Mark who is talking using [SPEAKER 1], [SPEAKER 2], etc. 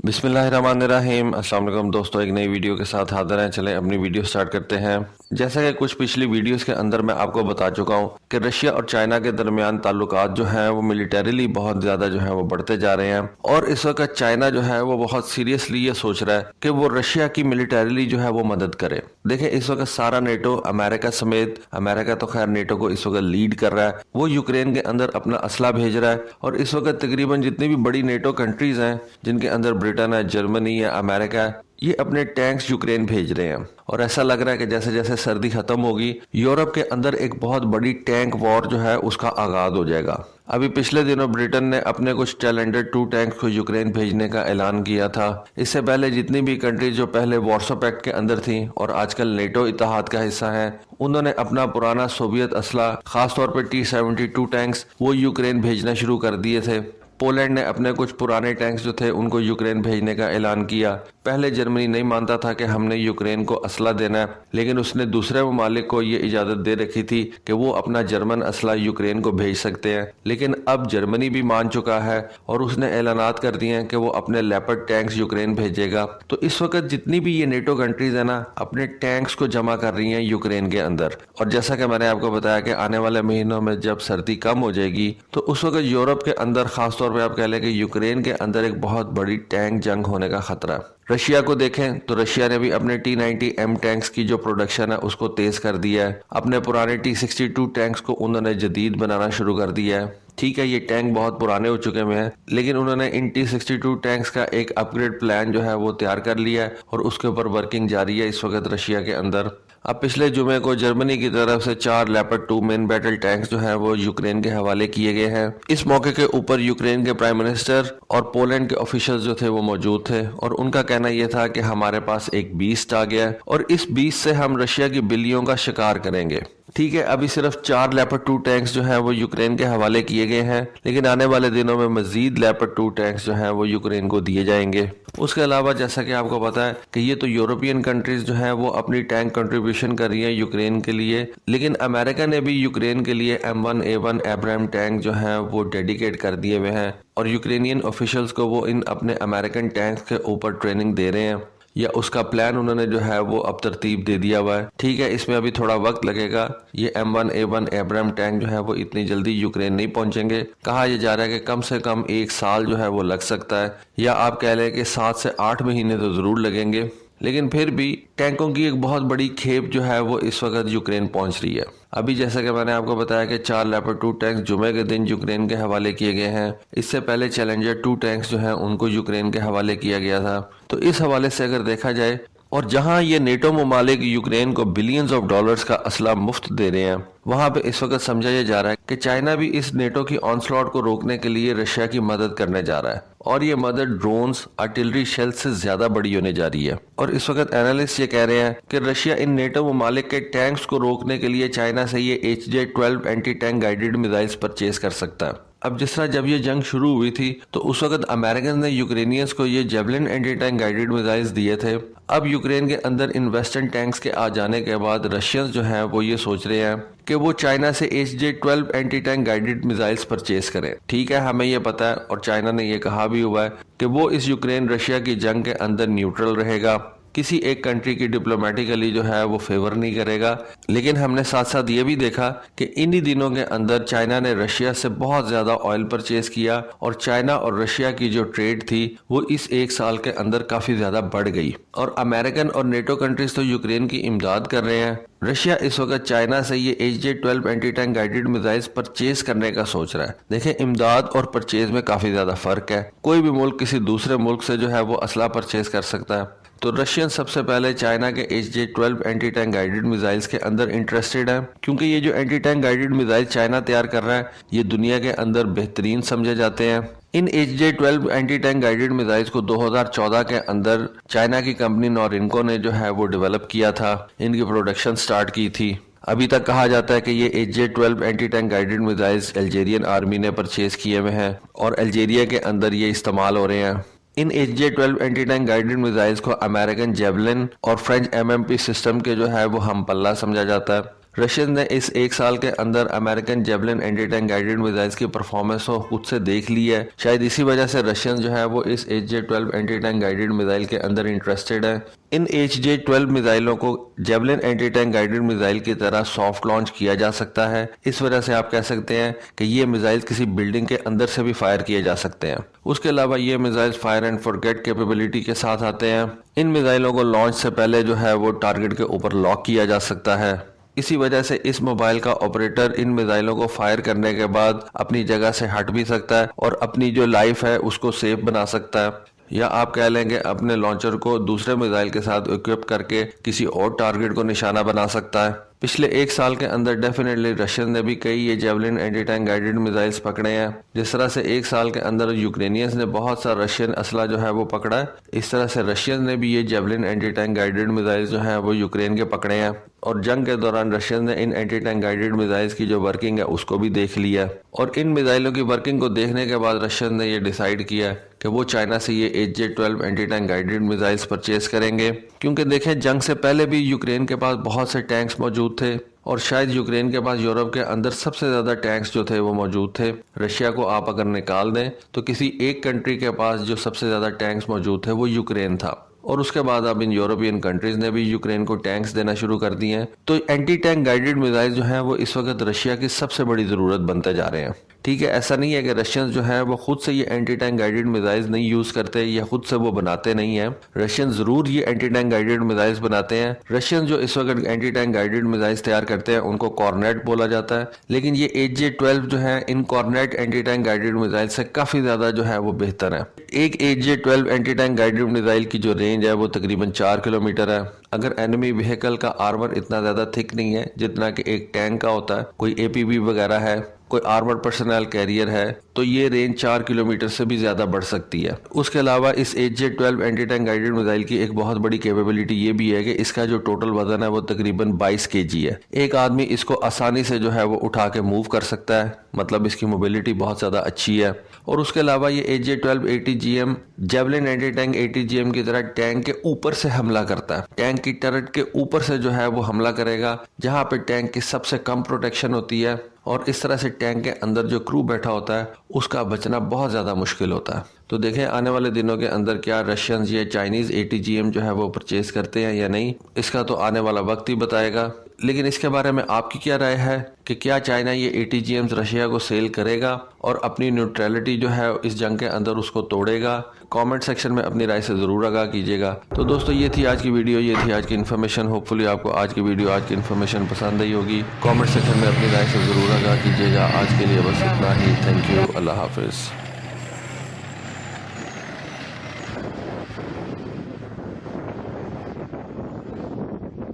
[SPEAKER 1] बिस्मिल्लाहिर्रहमानिर्रहीम। अस्सलाम वालेकुम दोस्तों, एक नई वीडियो के साथ हाजिर हैं। चलें अपनी वीडियो स्टार्ट करते हैं। जैसा कि कुछ पिछली वीडियोस के अंदर मैं आपको बता चुका हूं कि रशिया और चाइना के दरमियान ताल्लुकात जो हैं वो मिलिटरीली बहुत ज़्यादा जो है वो बढ़ते जा रहे हैं। और इस वक्त चाइना जो है वो बहुत सीरियसली ये सोच रहा है कि वो रशिया की मिलिटरीली जो है वो मदद करे। देखें, इस वक्त सारा नेटो, अमेरिका समेत, अमेरिका तो खैर नेटो को इस वक्त लीड कर रहा है, वो यूक्रेन के अंदर अपना असला भेज रहा है। और इस वक्त तकरीबन जितनी भी बड़ी नेटो कंट्रीज हैं, जिनके अंदर ब्रिटेन है, जर्मनी है, अमेरिका है, ये अपने टैंक्स यूक्रेन भेज रहे हैं। और ऐसा लग रहा है कि जैसे जैसे सर्दी खत्म होगी, यूरोप के अंदर एक बहुत बड़ी टैंक वॉर जो है उसका आगाज हो जाएगा। अभी पिछले दिनों ब्रिटेन ने अपने कुछ टैलेंटेड 2 टैंक्स को यूक्रेन भेजने का ऐलान किया था। इससे पहले जितनी भी कंट्रीज जो पहले वॉर्सो पैक्ट के अंदर थी और आजकल नेटो इत्तेहाद का हिस्सा है, उन्होंने अपना पुराना सोवियत असला, खासतौर पर T-72 टैंक्स, वो यूक्रेन भेजना शुरू कर दिए थे। पोलैंड ने अपने कुछ पुराने टैंक्स जो थे उनको यूक्रेन भेजने का ऐलान किया। पहले जर्मनी नहीं मानता था कि हमने यूक्रेन को असला देना है, लेकिन उसने दूसरे ममालिक को ये इजाज़त दे रखी थी कि वो अपना जर्मन असला यूक्रेन को भेज सकते हैं। लेकिन अब जर्मनी भी मान चुका है और उसने ऐलानात कर दिए हैं कि वो अपने लेपर्ड टैंक्स यूक्रेन भेजेगा। तो इस वक्त जितनी भी ये नेटो कंट्रीज है ना, अपने टैंक्स को जमा कर रही हैं यूक्रेन के अंदर। और जैसा कि मैंने आपको बताया कि आने वाले महीनों में जब सर्दी कम हो जाएगी, तो उस वक्त यूरोप के अंदर, खासतौर पे आप कह लें कि यूक्रेन के अंदर एक बहुत बड़ी टैंक जंग होने का खतरा है। रशिया को देखें तो रशिया ने भी अपने T-90M टैंक्स की जो प्रोडक्शन है उसको तेज कर दिया है। अपने पुराने T-62 टैंक्स को उन्होंने जदीद बनाना शुरू कर दिया है। ठीक है, ये टैंक बहुत पुराने हो चुके हैं, लेकिन उन्होंने इन T-62 टैंक्स का एक अपग्रेड प्लान जो है वो तैयार कर लिया है और उसके ऊपर वर्किंग जारी है इस वक्त रशिया के अंदर। अब पिछले जुमे को जर्मनी की तरफ से 4 लेपर्ड 2 मेन बैटल टैंक्स जो हैं वो यूक्रेन के हवाले किए गए हैं। इस मौके के ऊपर यूक्रेन के प्राइम मिनिस्टर और पोलैंड के ऑफिशियल्स जो थे वो मौजूद थे और उनका कहना यह था कि हमारे पास एक बीस्ट आ गया है और इस बीस्ट से हम रशिया की बिल्लियों का शिकार करेंगे। ठीक है, अभी सिर्फ 4 लेपर्ड 2 टैंक्स जो हैं वो यूक्रेन के हवाले किए गए हैं, लेकिन आने वाले दिनों में मजीद लेपर्ड 2 टैंक्स जो हैं वो यूक्रेन को दिए जाएंगे। उसके अलावा जैसा कि आपको पता है कि ये तो यूरोपियन कंट्रीज जो हैं वो अपनी टैंक कंट्रीब्यूशन कर रही हैं यूक्रेन के लिए, लेकिन अमेरिका ने भी यूक्रेन के लिए M1A1 एब्राहम टैंक जो हैं वो डेडिकेट कर दिए हुए हैं और यूक्रेनियन ऑफिशियल्स को वो इन अपने अमेरिकन टैंक्स के ऊपर ट्रेनिंग दे रहे हैं, या उसका प्लान उन्होंने जो है वो अब तरतीब दे दिया हुआ है। ठीक है, इसमें अभी थोड़ा वक्त लगेगा। ये M1A1 एब्राहम टैंक जो है वो इतनी जल्दी यूक्रेन नहीं पहुंचेंगे। कहा यह जा रहा है कि कम से कम 1 साल जो है वो लग सकता है, या आप कह लें कि 7 से 8 महीने तो जरूर लगेंगे। लेकिन फिर भी टैंकों की एक बहुत बड़ी खेप जो है वो इस वक्त यूक्रेन पहुंच रही है। अभी जैसा कि मैंने आपको बताया कि 4 लेपर्ड 2 टैंक्स जुमे के दिन यूक्रेन के हवाले किए गए हैं। इससे पहले चैलेंजर 2 टैंक्स जो हैं उनको यूक्रेन के हवाले किया गया था। तो इस हवाले से अगर देखा जाए, और जहां ये नेटो ममालिक यूक्रेन को बिलियंस ऑफ डॉलर्स का असला मुफ्त दे रहे हैं, वहां पे इस वक्त समझा यह जा रहा है कि चाइना भी इस नेटो की ऑनस्लॉट को रोकने के लिए रशिया की मदद करने जा रहा है। और ये मदद ड्रोन्स, आर्टिलरी शेल से ज्यादा बड़ी होने जा रही है। और इस वक्त एनालिस्ट ये कह रहे हैं कि रशिया इन नेटो ममालिक के टैंक्स को रोकने के लिए चाइना से ये HJ-12 anti tank guided missiles purchase कर सकता है। अब जिस तरह जब ये जंग शुरू हुई थी तो उस वक्त अमेरिकन ने यूक्रेनियंस को ये javelin anti tank guided missiles दिए थे। अब यूक्रेन के अंदर इन वेस्टर्न टैंक्स के आ जाने के बाद रशियंस जो हैं वो ये सोच रहे हैं कि वो चाइना से HJ-12 anti tank guided missiles purchase करें। ठीक है, हमें ये पता है और चाइना ने ये कहा भी हुआ है कि वो इस यूक्रेन रशिया की जंग के अंदर न्यूट्रल रहेगा, किसी एक कंट्री की डिप्लोमेटिकली जो है वो फेवर नहीं करेगा। लेकिन हमने साथ साथ ये भी देखा कि इन्हीं दिनों के अंदर चाइना ने रशिया से बहुत ज्यादा ऑयल परचेज किया और चाइना और रशिया की जो ट्रेड थी वो इस 1 साल के अंदर काफी ज्यादा बढ़ गई। और अमेरिकन और नेटो कंट्रीज तो यूक्रेन की इमदाद कर रहे हैं। रशिया इस वक्त चाइना से ये HJ-12 anti tank guided missiles purchase करने का सोच रहा है। देखें, इमदाद और परचेज में काफी ज्यादा फर्क है। कोई भी मुल्क किसी दूसरे मुल्क से जो है वो असला परचेज कर सकता है, तो रशियन सबसे पहले चाइना के HJ-12 anti tank guided missiles के अंदर इंटरेस्टेड है, क्योंकि ये जो anti tank guided missile China तैयार कर रहा है ये दुनिया के अंदर बेहतरीन समझे जाते हैं। इन HJ-12 anti tank guided missiles को 2014 के अंदर चाइना की कंपनी नोरिनको ने जो है वो डेवलप किया था, इनकी प्रोडक्शन स्टार्ट की थी। अभी तक कहा जाता है कि ये HJ-12 anti tank guided missiles Algerian army ने परचेज किए हुए हैं और अल्जेरिया के अंदर ये इस्तेमाल हो रहे हैं। इन HJ-12 anti tank guided missiles को अमेरिकन जेवलिन और फ्रेंच MMP सिस्टम के जो है वो हम पल्ला समझा जाता है। रशियन ने इस एक साल के अंदर American javelin anti tank guided missiles की परफॉर्मेंस को खुद से देख ली है। शायद इसी वजह से रशियन जो है वो इस HJ-12 anti tank guided missile के अंदर इंटरेस्टेड है। इन HJ-12 मिसाइलों को javelin anti tank guided missile की तरह सॉफ्ट लॉन्च किया जा सकता है। इस वजह से आप कह सकते हैं कि ये मिसाइल किसी बिल्डिंग के अंदर से भी फायर किए जा सकते हैं। उसके अलावा ये missile fire and forget capability के साथ आते हैं। इन मिसाइलों को लॉन्च से पहले जो है वो टारगेट के ऊपर लॉक किया जा सकता है। इसी वजह से इस मोबाइल का ऑपरेटर इन मिसाइलों को फायर करने के बाद अपनी जगह से हट भी सकता है और अपनी जो लाइफ है उसको सेफ बना सकता है, या आप कह लेंगे अपने लॉन्चर को दूसरे मिसाइल के साथ इक्विप करके किसी और टारगेट को निशाना बना सकता है। पिछले एक साल के अंदर डेफिनेटली रशियन ने भी कई ये javelin anti tank guided missiles पकड़े हैं। जिस तरह से एक साल के अंदर यूक्रेनियंस ने बहुत सा रशियन असला जो है वो पकड़ा है, इस तरह से रशियन ने भी ये javelin anti tank guided missiles जो है वो यूक्रेन के पकड़े हैं। और जंग के दौरान रशियन ने इन एंटी टैंक गाइडेड मिसाइल्स की जो वर्किंग है उसको भी देख लिया। और इन मिसाइलों की वर्किंग को देखने के बाद रशियन ने ये डिसाइड किया कि वो चाइना से ये HJ-12 anti tank guided missiles purchase करेंगे, क्योंकि देखें जंग से पहले भी यूक्रेन के पास बहुत से टैंक्स मौजूद थे और शायद यूक्रेन के पास यूरोप के अंदर सबसे ज्यादा टैंक्स जो थे वो मौजूद थे। रशिया को आप अगर निकाल दें तो किसी एक कंट्री के पास जो सबसे ज्यादा टैंक्स मौजूद थे वो यूक्रेन था। और उसके बाद अब इन यूरोपियन कंट्रीज ने भी यूक्रेन को टैंक्स देना शुरू कर दिए हैं। तो एंटी टैंक गाइडेड मिसाइल जो है वो इस वक्त रशिया की सबसे बड़ी जरूरत बनते जा रहे हैं। ठीक है, ऐसा नहीं है कि रशियंस जो है वो खुद से ये एंटी टैंक गाइडेड मिसाइल्स नहीं यूज करते या खुद से वो बनाते नहीं है। रशियन जरूर ये एंटी टैंक गाइडेड मिसाइल्स बनाते हैं। रशियन जो इस वक्त एंटी टैंक गाइडेड मिसाइल्स तैयार करते हैं उनको कॉर्नेट बोला जाता है, लेकिन ये HJ-12 जो है इन Kornet anti tank guided missile से काफी ज्यादा जो है वो बेहतर है। एक HJ-12 anti tank guided missile की जो रेंज है वो तकरीबन 4 किलोमीटर है। अगर एनिमी व्हीकल का आर्मर इतना ज्यादा थिक नहीं है जितना कि एक टैंक का होता है, कोई APB वगैरह है, कोई आर्मर्ड पर्सनल कैरियर है, तो ये रेंज 4 किलोमीटर से भी ज्यादा बढ़ सकती है। उसके अलावा इस HJ-12 anti tank guided missile की एक बहुत बड़ी कैपेबिलिटी ये भी है कि इसका जो टोटल वजन है वो तकरीबन 22 kg है। एक आदमी इसको आसानी से जो है वो उठा के मूव कर सकता है, मतलब इसकी मोबिलिटी बहुत ज्यादा अच्छी है। और उसके अलावा ये HJ-12 ATGM javelin anti tank ATGM की तरह टैंक के ऊपर से हमला करता है। टैंक की टर्रेट के ऊपर से जो है वो हमला करेगा, जहां पे टैंक की सबसे कम प्रोटेक्शन होती है, और इस तरह से टैंक के अंदर जो क्रू बैठा होता है उसका बचना बहुत ज़्यादा मुश्किल होता है। तो देखें आने वाले दिनों के अंदर क्या रशियंस या चाइनीज़ ATGM जो है वो परचेज करते हैं या नहीं, इसका तो आने वाला वक्त ही बताएगा। लेकिन इसके बारे में आपकी क्या राय है कि क्या चाइना ये ATGMs रशिया को सेल करेगा और अपनी न्यूट्रलिटी जो है इस जंग के अंदर उसको तोड़ेगा? कमेंट सेक्शन में अपनी राय से ज़रूर आगाह कीजिएगा। तो दोस्तों ये थी आज की वीडियो, ये थी आज की इन्फॉर्मेशन। होपफुली आपको आज की वीडियो, आज की इन्फॉर्मेशन पसंद आई होगी। कमेंट सेक्शन में अपनी राय से ज़रूर आगाह कीजिएगा। आज के लिए बस इतना ही। Thank you. अल्लाह हाफिज़।